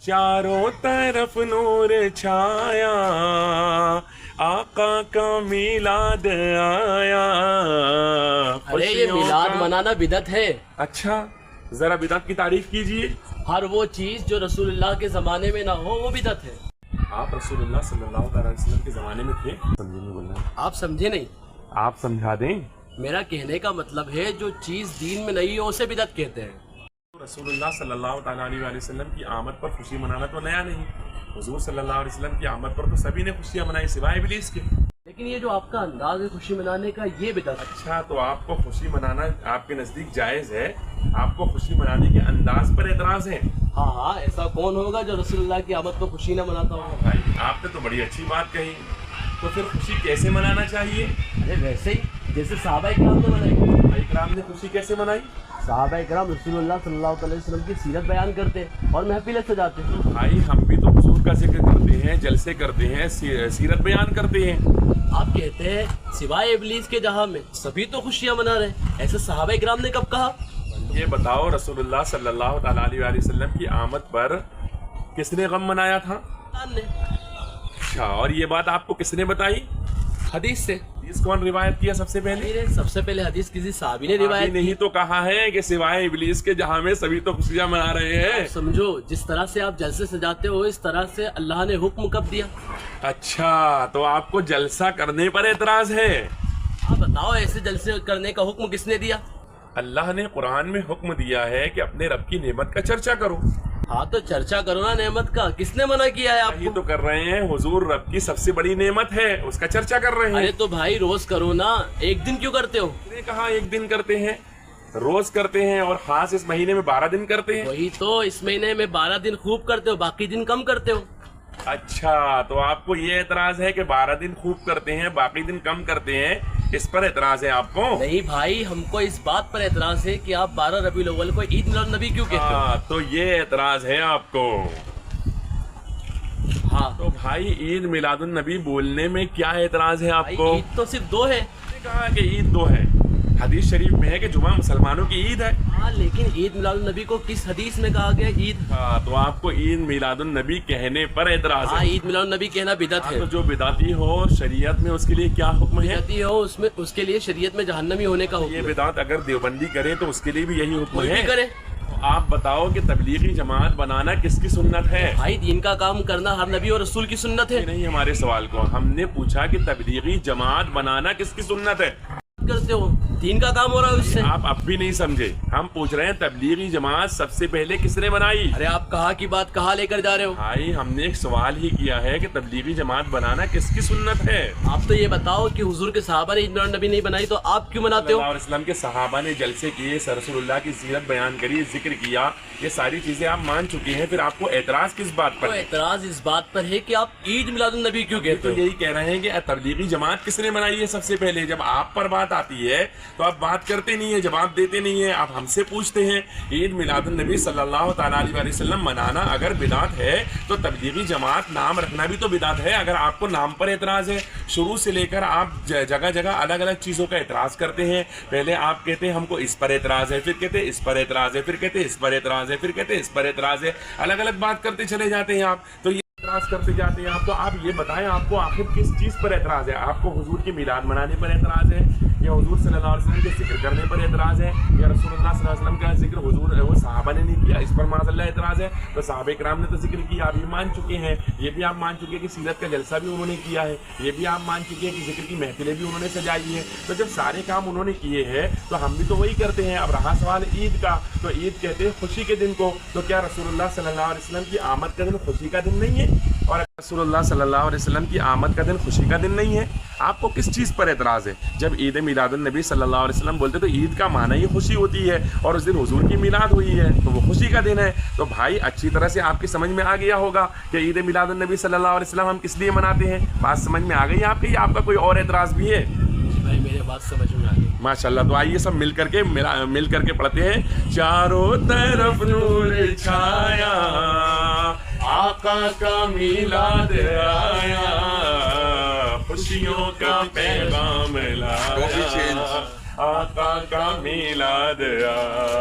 चारों तरफ नूर छाया, आका का मिलाद आया। अरे ये मिलाद मनाना बिदअत है। अच्छा, जरा बिदअत की तारीफ कीजिए। हर वो चीज जो रसूलुल्लाह के जमाने में ना हो वो बिदअत है। आप रसूलुल्लाह सल्लल्लाहु अलैहि वसल्लम के ज़माने में थे? समझे नहीं बोल रहे हैं। आप समझे नहीं? आप समझा दें। मेरा कहने का मतलब है जो चीज दीन में नहीं हो उसे बिदअत कहते हैं। रसूलुल्लाह सल्लल्लाहु अलैहि वसल्लम की आमद पर खुशी मनाना तो नया नहीं। हुजूर सल्लल्लाहु अलैहि वसल्लम की आमद पर तो सभी ने खुशियां मनाई सिवाय इब्लीस के। लेकिन ये जो आपका अंदाज है खुशी मनाने का ये बिदअत है। अच्छा, तो आपको खुशी मनाना आपके नजदीक जायज है, आपको खुशी मनाने के अंदाज पर एतराज है? हाँ, ऐसा कौन होगा जो रसूलुल्लाह की आमद पर खुशी न मनाता होगा? भाई आपने तो बड़ी अच्छी बात कही। तो फिर खुशी कैसे मनाना चाहिए? अरे वैसे ही जैसे सहाबा इकराम ने मनाई। इकराम ने खुशी कैसे मनाई? सहाबा इकराम रसूलुल्लाह सल्लल्लाहु अलैहि वसल्लम की सीरत बयान करते हैं और महफिलें सजाते हैं। भाई हम भी तो हुजूर का जिक्र करते हैं, जलसे करते हैं, सीरत बयान करते हैं। आप कहते हैं सिवाय इब्लीस के जहां में सभी तो खुशियां मना रहे हैं, ऐसे सहाबा इकराम ने कब कहा? ये बताओ, रसूलुल्लाह सल्लल्लाहु अलैहि वसल्लम की आमद पर किसने गम मनाया था? ने। अच्छा, और ये बात आपको किसने बताई? हदीस से। हदीस कौन रिवायत किया सबसे पहले? नहीं, सबसे पहले हदीस किसी सहाबी ने रिवायत नहीं तो कहा है कि सिवाय इब्लीस के जहां में सभी तो खुशियां मना रहे हैं। समझो, जिस तरह से आप जलसे सजाते हो इस तरह से अल्लाह ने हुक्म कब दिया? अच्छा, तो आपको जलसा करने पर एतराज है? आप बताओ, ऐसे जलसे करने का हुक्म किसने दिया? अल्लाह ने कुरान में हुक्म दिया है कि अपने रब की नेमत का चर्चा करो। हाँ, तो चर्चा करो ना नेमत का। किसने मना किया है आपको? ये तो कर रहे हैं, हुजूर रब की सबसे बड़ी नेमत है, उसका चर्चा कर रहे हैं। अरे तो भाई रोज करो ना, एक दिन क्यों करते हो? ने कहा एक दिन करते हैं, रोज करते हैं, और खास इस महीने में 12 दिन करते हैं। वही तो, इस महीने में 12 दिन खूब करते हो, बाकी दिन कम करते हो। अच्छा, तो आपको ये एतराज है कि 12 दिन खूब करते हैं बाकी दिन कम करते हैं, इस पर एतराज है आपको? नहीं भाई, हमको इस बात पर एतराज है कि आप 12 रबीउल अव्वल को ईद मिलाद नबी क्यों कहते हो? तो ये एतराज है आपको? हाँ, तो भाई ईद मिलादुन नबी बोलने में क्या एतराज है आपको? ईद तो सिर्फ 2 है। कहा कि ईद 2 है, हदीस शरीफ में है कि जुमा मुसलमानों की ईद है। हाँ, लेकिन ईद मिलादुन नबी को किस हदीस में कहा गया ईद? हाँ, तो आपको ईद मिलादुन नबी कहने पर एतराज है? हाँ, ईद मिलादुन नबी कहना बिदअत है। तो जो बिदाती हो शरीयत में उसके लिए क्या हुक्म है? बिदअती हो उसमें, उसके लिए शरीयत में जहन्नमी होने का हुक्म ये है। बिदात अगर देवबंदी करे तो उसके लिए भी यही हुक्म कोई भी है? करे। तो आप बताओ कि तबलीगी जमात बनाना किसकी सुन्नत है? भाई दीन का काम करना हर नबी और रसूल की सुन्नत है। नहीं, हमारे सवाल को हमने पूछा कि तबलीगी जमात बनाना किसकी सुन्नत है? करते हो, दीन का काम हो रहा है उससे। आप अब भी नहीं समझे, हम पूछ रहे हैं तबलीगी जमात सबसे पहले किसने बनाई? अरे आप कहा की बात कहाँ लेकर जा रहे हो? भाई हमने एक सवाल ही किया है कि तबलीगी जमात बनाना किसकी सुन्नत है? आप तो ये बताओ कि हुजूर के सहाबा ने ईद मिलाद नबी नहीं बनाई तो आप क्यों मनाते हो? सल्लल्लाहु अलैहि वसल्लम के सहाबा ने जलसे किए, रसूलुल्लाह की सीरत बयान करी, जिक्र किया, ये सारी चीजें आप मान चुके हैं, फिर आपको एतराज किस बात पर? तो एतराज इस बात पर है कि आप ईद मिलाद नबी क्यों कहते तो हो? यही कह रहे हैं कि तबलीगी जमात किसने बनाई है सबसे पहले? जब आप पर बात आती है तो आप बात करते नहीं है, जवाब देते नहीं है, आप हमसे पूछते हैं। ईद मिलादुन नबी सल्लल्लाहु अलैहि वसल्लम मनाना अगर बिदात है तो तबलीगी जमात नाम रखना भी तो बिदात है। अगर आपको नाम पर एतराज है, शुरू से लेकर आप जगह जगह अलग अलग चीज़ों का एतराज़ करते हैं। पहले आप कहते हैं हमको इस पर एतराज़ है, फिर कहते हैं इस पर एतराज़ है, फिर कहते हैं इस पर एतराज़ है, फिर कहते हैं इस पर एतराज़ है, अलग अलग बात करते चले जाते हैं आप। तो एतराज करते जाते हैं आप। तो आप ये बताएं आपको आखिर किस चीज़ पर एतराज़ है? आपको हुजूर की मिलाद मनाने पर एतराज़ है, या हुजूर सल्लल्लाहु अलैहि वसल्लम के जिक्र करने पर एतराज़ है, या रसूलुल्लाह सल्लल्लाहु अलैहि वसल्लम का जिक्र हुजूर वो सहाबा ने नहीं किया इस पर माज़अल्लाह एतराज़ है? तो सहाबा इकराम ने तो जिक्र किया, आप ये मान चुके हैं। ये भी आप मान चुके हैं कि सीरत का जलसा भी उन्होंने किया है, ये भी आप मान चुके हैं कि जिक्र की महफिलें भी उन्होंने सजाई है। तो जब सारे काम उन्होंने किए हैं तो हम भी तो वही करते हैं। अब रहा सवाल ईद का, तो ईद कहते हैं खुशी के दिन को। तो क्या रसूलुल्लाह सल्लल्लाहु अलैहि वसल्लम की आमद का दिन खुशी का दिन नहीं है? और रसूलुल्लाह सल्लल्लाहु अलैहि वसल्लम की आमद का दिन खुशी का दिन नहीं है? आपको किस चीज़ पर एतराज़ है? जब ईद मिलादुन नबी सल्लल्लाहु अलैहि वसल्लम बोलते तो ईद का माना ही खुशी होती है, और उस दिन हुजूर की मिलाद हुई है तो वो खुशी का दिन है। तो भाई अच्छी तरह से आपकी समझ में आ गया होगा कि ईद मिलादुन नबी सल्लल्लाहु अलैहि वसल्लम हम किस लिए मनाते हैं। बात समझ में आ गई आपकी, या आपका कोई और एतराज़ भी है? भाई मेरे बात समझ में आ गई माशाल्लाह। तो आइए सब मिल करके पढ़ते हैं। चारों तरफ नूर छाया, आका का मिलाद आया, खुशियों का पैगाम लाया, आका का मिलाद आया।